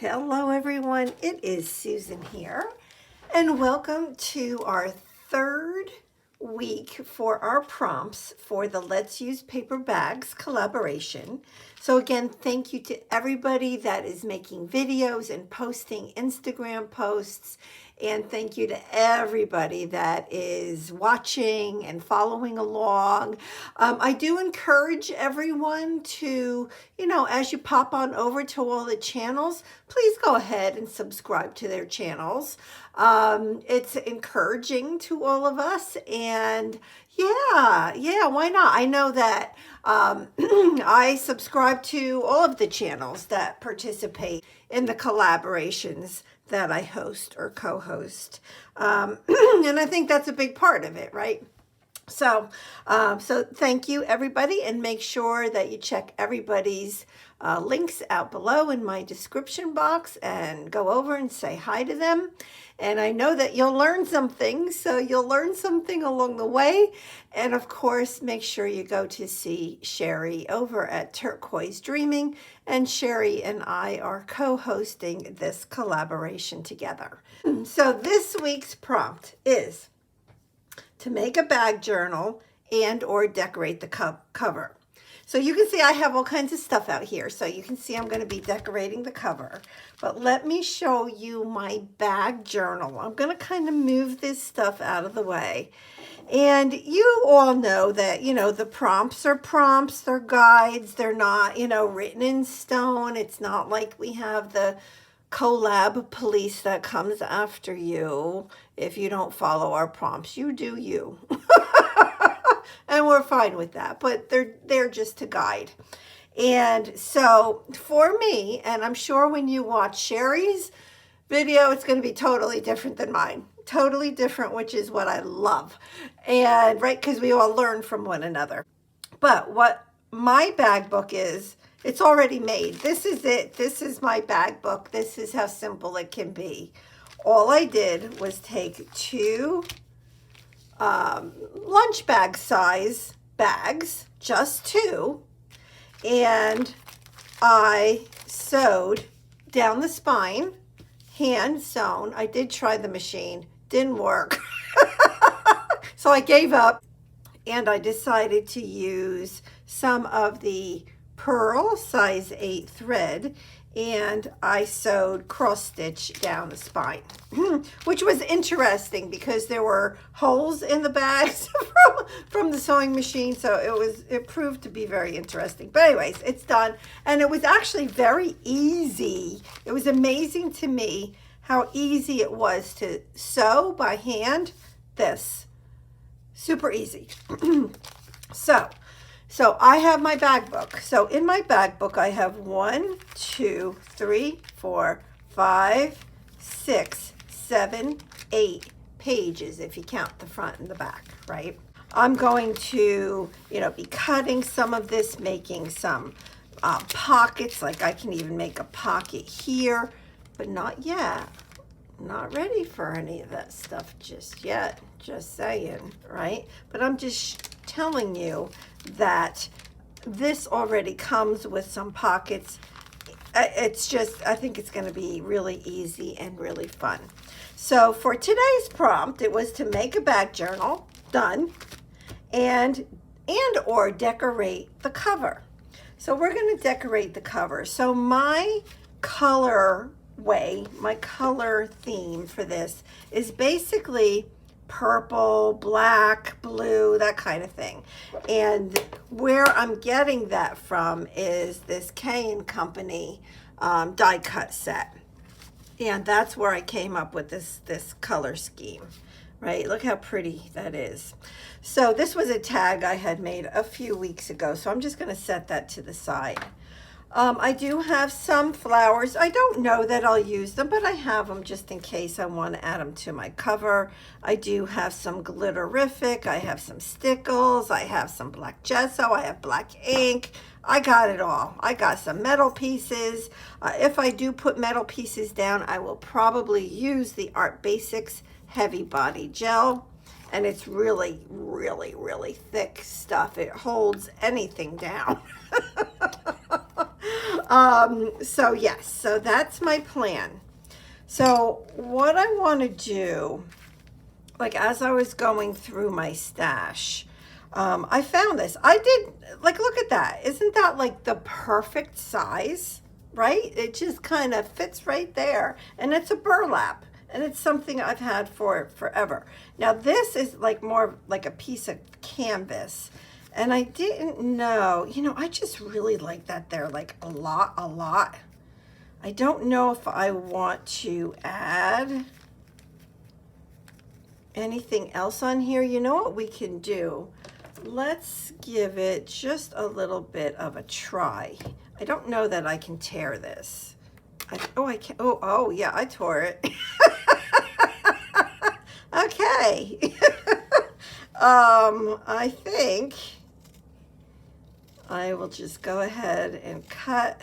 Hello everyone, it is Susan here, and welcome to our third week for our prompts for the Let's Use Paper Bags collaboration. So again, thank you to everybody that is making videos and posting Instagram posts, and thank you to everybody that is watching and following along. I do encourage everyone to, as you pop on over to all the channels, please go ahead and subscribe to their channels. It's encouraging to all of us, and yeah, why not? I know that I subscribe to all of the channels that participate in the collaborations that I host or co-host. And I think that's a big part of it, right? So thank you everybody, and make sure that you check everybody's links out below in my description box and go over and say hi to them. And I know that you'll learn something, so you'll learn something along the way. And of course, make sure you go to see Sheree over at Turquoise Dreaming, and Sheree and I are co-hosting this collaboration together. So this week's prompt is to make a bag journal and or decorate the cover. So you can see I have all kinds of stuff out here. So you can see I'm going to be decorating the cover. But let me show you my bag journal. I'm going to kind of move this stuff out of the way. And you all know that, the prompts are prompts, they're guides, they're not, written in stone. It's not like we have the Collab police that comes after you if you don't follow our prompts. You do you. And we're fine with that, but they're just to guide. And so for me, and I'm sure when you watch Sheree's video, it's going to be totally different than mine. Totally different, which is what I love. And right, because we all learn from one another. But what my bag book is, it's already made. This is it. This is my bag book. This is how simple it can be. All I did was take two lunch bag size bags, just two, and I sewed down the spine, hand sewn. I did try the machine, didn't work. So I gave up, and I decided to use some of the pearl size 8 thread, and I sewed cross stitch down the spine, which was interesting because there were holes in the bags from the sewing machine. So it proved to be very interesting. But anyways, it's done. And it was actually very easy. It was amazing to me how easy it was to sew by hand. This, super easy. So I have my bag book. So in my bag book, I have 1, 2, 3, 4, 5, 6, 7, 8 pages if you count the front and the back, right? I'm going to, be cutting some of this, making some pockets. Like I can even make a pocket here, but not yet. Not ready for any of that stuff just yet. Just saying, right? But I'm just telling you that this already comes with some pockets. It's just, I think it's going to be really easy and really fun. So for today's prompt, it was to make a bag journal, done, and or decorate the cover. So we're going to decorate the cover. So my color theme for this is basically purple, black, blue, that kind of thing. And where I'm getting that from is this K & Company die cut set. And that's where I came up with this color scheme, right? Look how pretty that is. So this was a tag I had made a few weeks ago. So I'm just going to set that to the side. I do have some flowers. I don't know that I'll use them, but I have them just in case I want to add them to my cover. I do have some glitterific. I have some stickles. I have some black gesso. I have black ink. I got it all. I got some metal pieces. If I do put metal pieces down, I will probably use the Art Basics Heavy Body Gel. And it's really, really, really thick stuff. It holds anything down. So yes, so that's my plan. So what I want to do, like as I was going through my stash, I found this. I did, like, look at that. Isn't that like the perfect size, right? It just kind of fits right there. And it's a burlap. And it's something I've had for forever. Now this is like more like a piece of canvas. And I didn't know, you know, I just really like that there, like a lot, a lot. I don't know if I want to add anything else on here. You know what we can do? Let's give it just a little bit of a try. I don't know that I can tear this. I can. Oh, yeah, I tore it. Okay. I think I will just go ahead and cut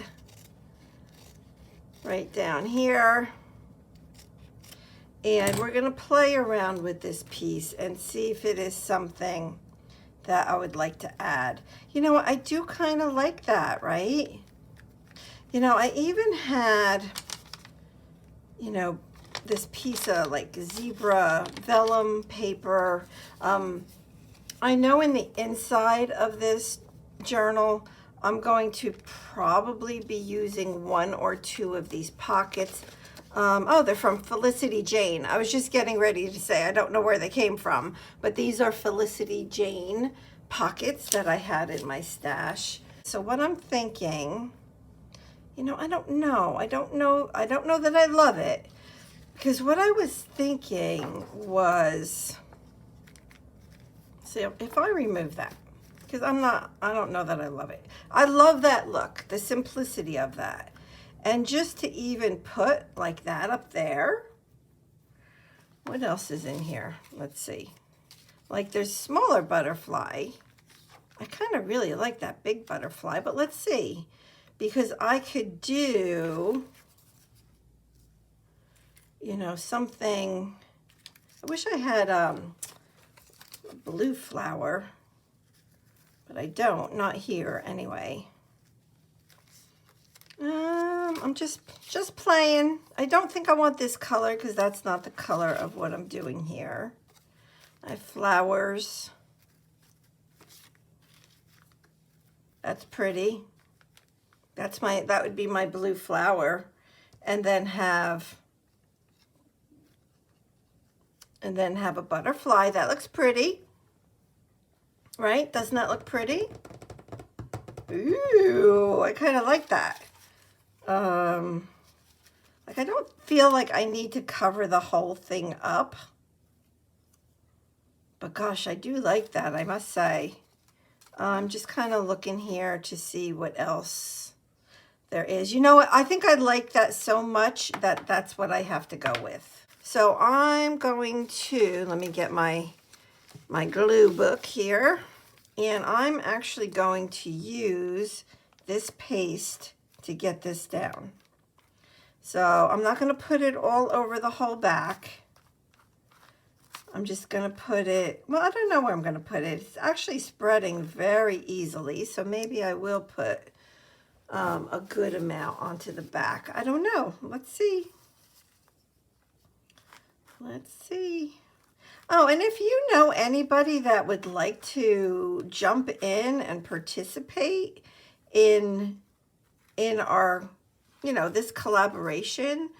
right down here. And we're going to play around with this piece and see if it is something that I would like to add. You know, I do kind of like that, right? You know, I even had, you know, this piece of like zebra vellum paper. I know in the inside of this journal, I'm going to probably be using 1 or 2 of these pockets. Oh, they're from Felicity Jane. I was just getting ready to say, I don't know where they came from, but these are Felicity Jane pockets that I had in my stash. So what I'm thinking, you know, I don't know that I love it, because what I was thinking was, see, if I remove that, because I don't know that I love it. I love that look, the simplicity of that. And just to even put like that up there, what else is in here? Let's see. Like there's smaller butterfly. I kind of really like that big butterfly, but let's see. Because I could do, you know, something. I wish I had a blue flower, but I don't, not here anyway. I'm just playing. I don't think I want this color because that's not the color of what I'm doing here. I have flowers. That's pretty. That would be my blue flower. And then have a butterfly. That looks pretty. Right? Doesn't that look pretty? Ooh, I kind of like that. Like I don't feel like I need to cover the whole thing up. But gosh, I do like that, I must say. I'm just kind of looking here to see what else there is. You know what? I think I like that so much that that's what I have to go with. So I'm going to, let me get my glue book here. And I'm actually going to use this paste to get this down. So I'm not going to put it all over the whole back. I'm just going to put it, well, I don't know where I'm going to put it. It's actually spreading very easily, so maybe I will put a good amount onto the back. I don't know. Let's see. Let's see. Oh, and if you know anybody that would like to jump in and participate in our, you know, this collaboration,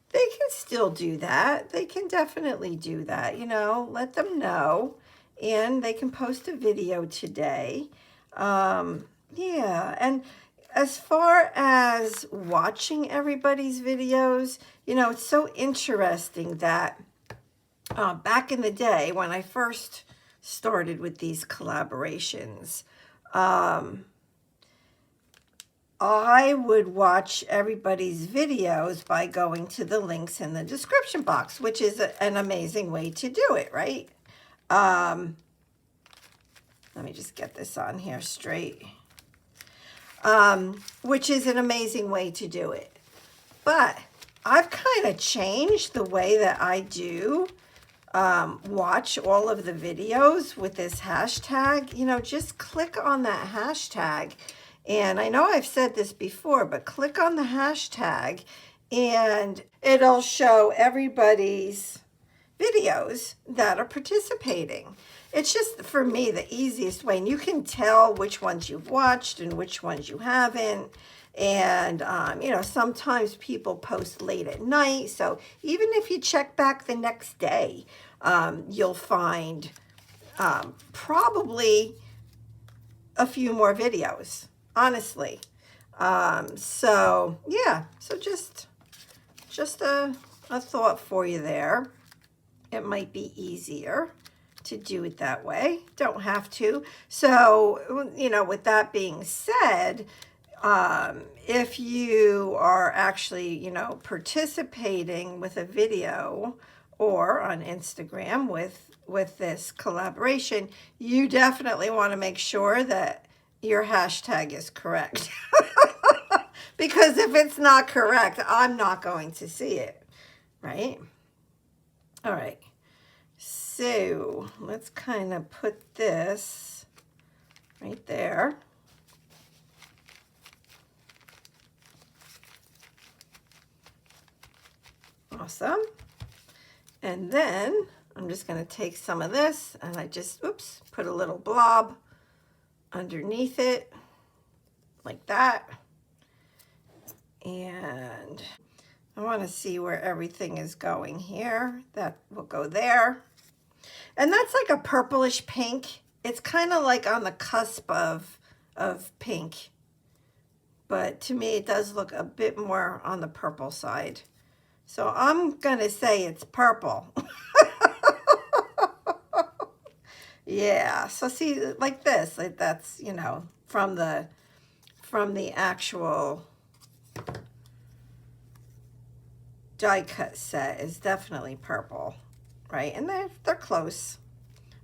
they can still do that. They can definitely do that, you know, let them know. And they can post a video today. Yeah, and as far as watching everybody's videos, you know, it's so interesting that back in the day when I first started with these collaborations, I would watch everybody's videos by going to the links in the description box, which is an amazing way to do it, right? Let me just get this on here straight. Which is an amazing way to do it. But I've kind of changed the way that I do watch all of the videos with this hashtag. You know, just click on that hashtag And I know I've said this before, but click on the hashtag and it'll show everybody's videos that are participating. It's just, for me, the easiest way. And you can tell which ones you've watched and which ones you haven't. And, you know, sometimes people post late at night. So even if you check back the next day, you'll find probably a few more videos, honestly. So yeah, so just a thought for you there. It might be easier to do it that way. Don't have to. So, you know, with that being said, if you are actually, you know, participating with a video or on Instagram with this collaboration, you definitely want to make sure that your hashtag is correct. Because if it's not correct, I'm not going to see it, right? All right. So let's kind of put this right there. Awesome. And then I'm just going to take some of this and I just, oops, put a little blob underneath it like that. And I want to see where everything is going here. That will go there. And that's like a purplish pink. It's kind of like on the cusp of pink. But to me, it does look a bit more on the purple side. So I'm going to say it's purple. Yeah, so see, like this, like that's, you know, from the actual die cut set is definitely purple, right? And they're close.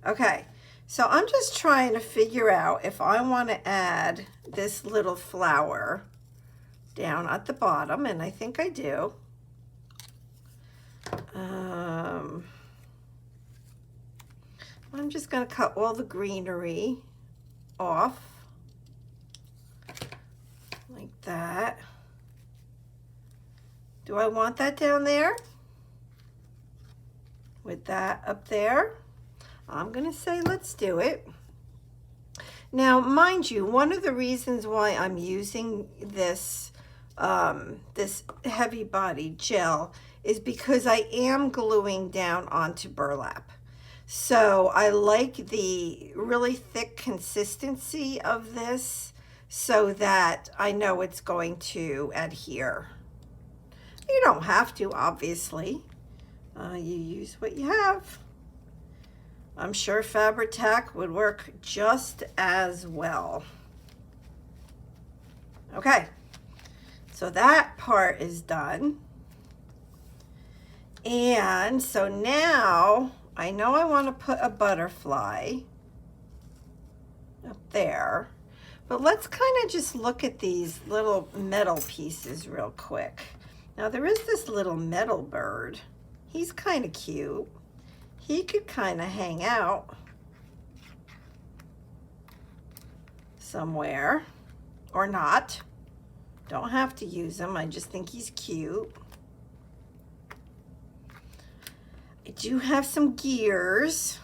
Okay, so I'm just trying to figure out if I want to add this little flower down at the bottom, and I think I do. I'm just going to cut all the greenery off like that. Do I want that down there? With that up there? I'm going to say let's do it. Now, mind you, one of the reasons why I'm using this this heavy body gel is because I am gluing down onto burlap. So I like the really thick consistency of this so that I know it's going to adhere. You don't have to, obviously. You use what you have. I'm sure Fabri-Tac would work just as well. Okay, so that part is done. And so now I know I want to put a butterfly up there, but let's kind of just look at these little metal pieces real quick. Now there is this little metal bird. He's kind of cute. He could kind of hang out somewhere or not. Don't have to use him. I just think he's cute. I do have some gears,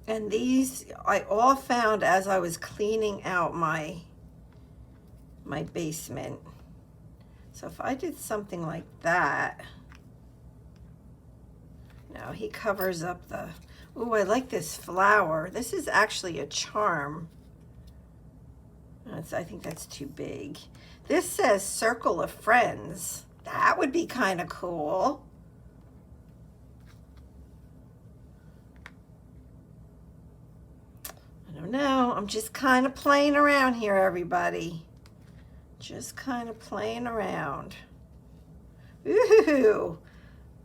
and these I all found as I was cleaning out my basement. So if I did something like that, now he covers up the, ooh, I like this flower. This is actually a charm. I think that's too big. This says Circle of Friends. That would be kind of cool. I don't know. I'm just kind of playing around here, everybody. Just kind of playing around. Ooh.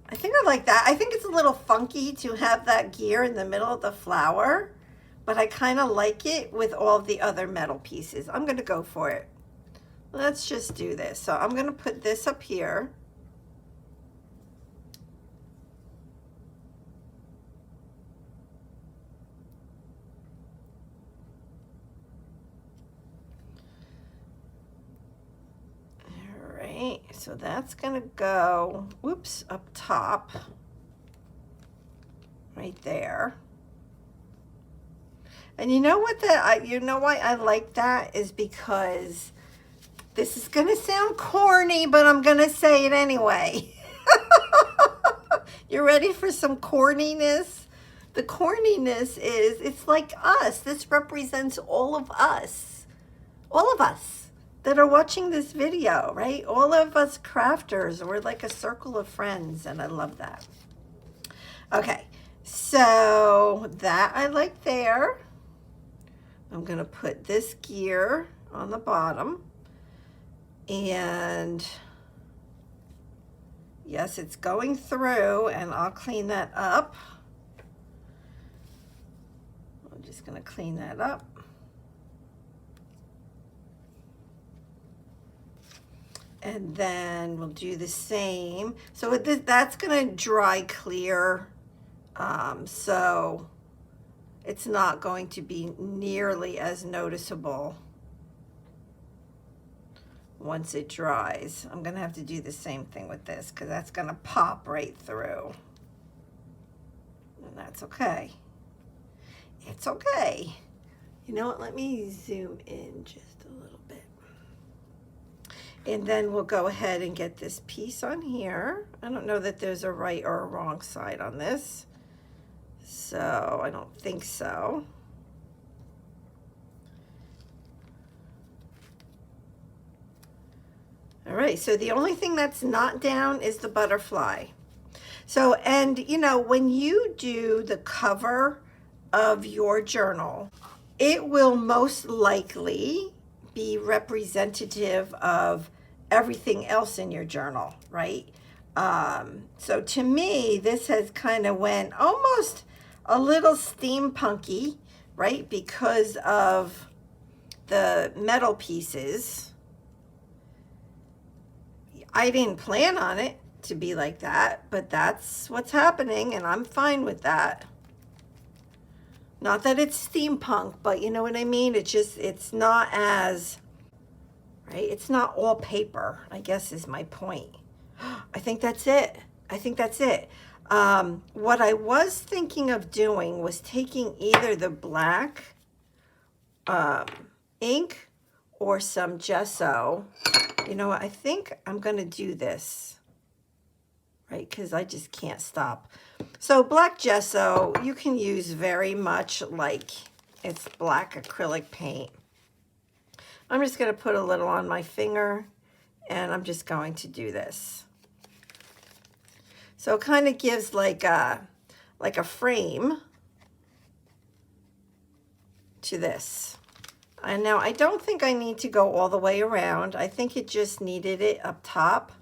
I think I like that. I think it's a little funky to have that gear in the middle of the flower, but I kind of like it with all of the other metal pieces. I'm going to go for it. Let's just do this. So I'm going to put this up here. so that's gonna go, whoops, up top, right there. And you know what you know why I like that is because this is gonna sound corny, but I'm gonna say it anyway. You ready for some corniness? The corniness is, it's like us. This represents all of us that are watching this video, right? All of us crafters, we're like a circle of friends, and I love that. Okay, so that I like there. I'm gonna put this gear on the bottom, and yes, it's going through, and I'll clean that up. I'm just gonna clean that up. And then we'll do the same. So that's gonna dry clear, so it's not going to be nearly as noticeable once it dries. I'm gonna have to do the same thing with this because that's gonna pop right through. And that's okay. It's okay. You know what, let me zoom in just a little bit. And then we'll go ahead and get this piece on here. I don't know that there's a right or a wrong side on this, so I don't think so. All right, so the only thing that's not down is the butterfly. So, and you know, when you do the cover of your journal, it will most likely be representative of everything else in your journal, right? So to me, this has kind of went almost a little steampunky, right? Because of the metal pieces. I didn't plan on it to be like that, but that's what's happening, and I'm fine with that. Not that it's steampunk, but you know what I mean? It's just, it's not as, right? It's not all paper, I guess is my point. I think that's it. I think that's it. What I was thinking of doing was taking either the black ink or some gesso. You know what? I think I'm going to do this, right? Because I just can't stop. So black gesso, you can use very much like it's black acrylic paint. I'm just going to put a little on my finger, and I'm just going to do this. So it kind of gives like a frame to this. And now I don't think I need to go all the way around. I think it just needed it up top.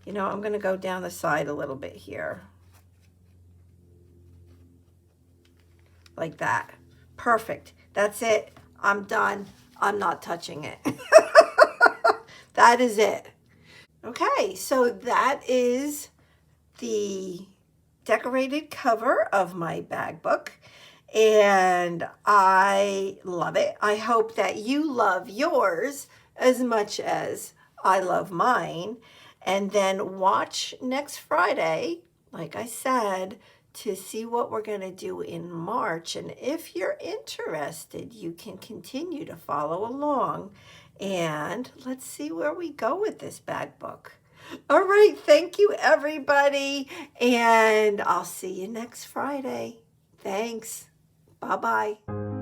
You know, I'm going to go down the side a little bit here. Like that. Perfect. That's it. I'm done. I'm not touching it. That is it. Okay, so that is the decorated cover of my bag book, and I love it. I hope that you love yours as much as I love mine. And then watch next Friday, like I said, to see what we're going to do in March. And if you're interested, you can continue to follow along, and let's see where we go with this bag book. All right, thank you everybody, and I'll see you next Friday. Thanks. Bye-bye.